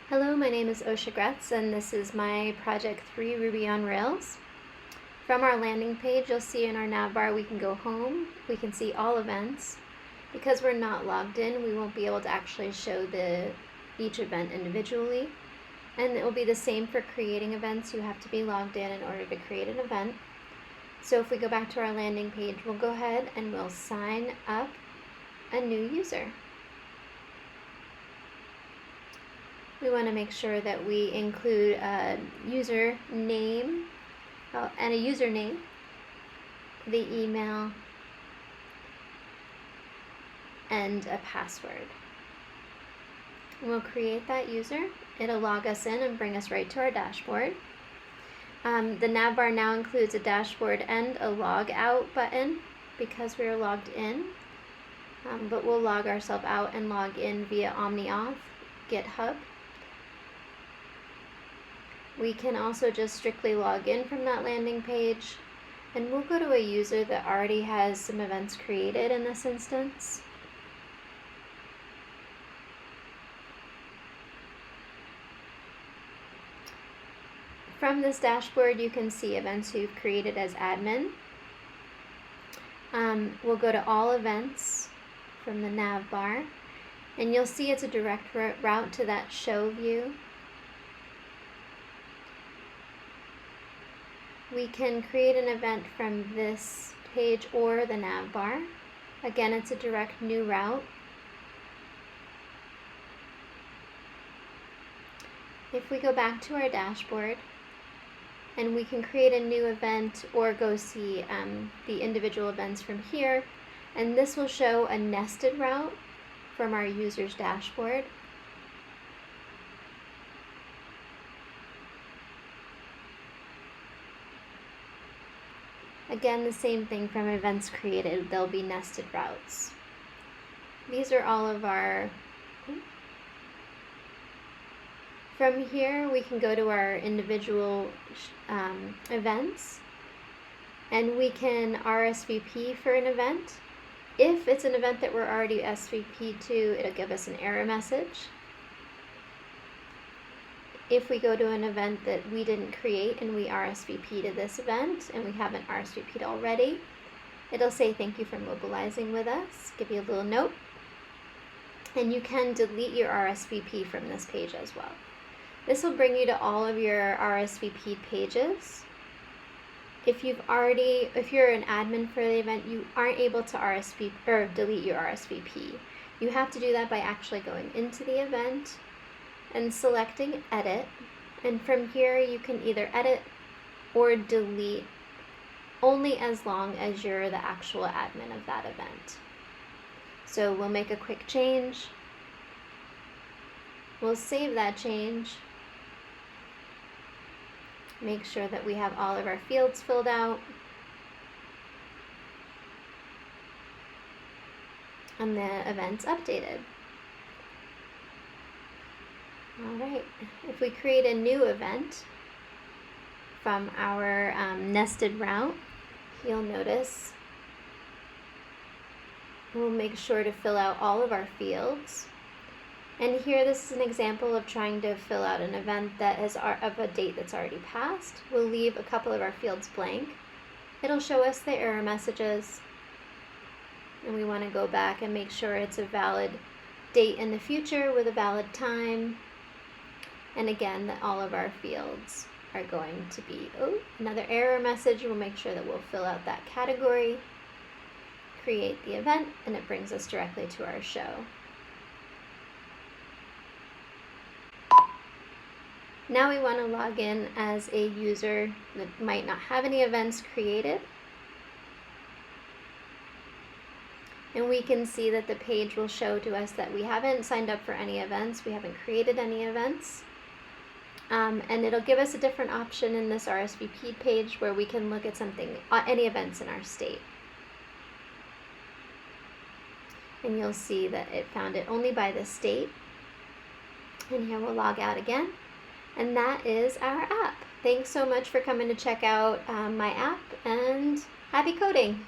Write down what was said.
Hello, my name is Osha Gretz, and this is my Project 3 Ruby on Rails. From our landing page, you'll see in our navbar we can go home, we can see all events. Because we're not logged in, we won't be able to actually show each event individually. And it will be the same for creating events. You have to be logged in order to create an event. So if we go back to our landing page, we'll go ahead and we'll sign up a new user. We want to make sure that we include a user name and a username, the email, and a password. We'll create that user. It'll log us in and bring us right to our dashboard. The navbar now includes a dashboard and a log out button because we are logged in, but we'll log ourselves out and log in via OmniAuth, GitHub. We can also just strictly log in from that landing page, and we'll go to a user that already has some events created in this instance. From this dashboard, you can see events you've created as admin. We'll go to all events from the nav bar, and you'll see it's a direct route to that show view. We can create an event from this page or the nav bar. Again, it's a direct new route. If we go back to our dashboard, and we can create a new event or go see the individual events from here, and this will show a nested route from our user's dashboard. Again, the same thing from events created, there'll be nested routes. These are all of our, from here we can go to our individual events, and we can RSVP for an event. If it's an event that we're already SVP'd to, it'll give us an error message. If we go to an event that we didn't create and we RSVP to this event and we haven't RSVP'd already, it'll say thank you for mobilizing with us, give you a little note, and you can delete your RSVP from this page as well. This will bring you to all of your RSVP pages. If you're an admin for the event, you aren't able to RSVP or delete your RSVP. You have to do that by actually going into the event and selecting edit, and from here you can either edit or delete only as long as you're the actual admin of that event. So we'll make a quick change, we'll save that change, make sure that we have all of our fields filled out, and the event's updated. Alright, if we create a new event from our nested route, you'll notice we'll make sure to fill out all of our fields. And here, this is an example of trying to fill out an event that is of a date that's already passed. We'll leave a couple of our fields blank. It'll show us the error messages, and we want to go back and make sure it's a valid date in the future with a valid time. And again, that all of our fields are going to be, another error message. We'll make sure that we'll fill out that category, create the event, and it brings us directly to our show. Now we want to log in as a user that might not have any events created. And we can see that the page will show to us that we haven't signed up for any events, we haven't created any events. And it'll give us a different option in this RSVP page where we can look at any events in our state. And you'll see that it found it only by the state. And here we'll log out again. And that is our app. Thanks so much for coming to check out my app, and happy coding!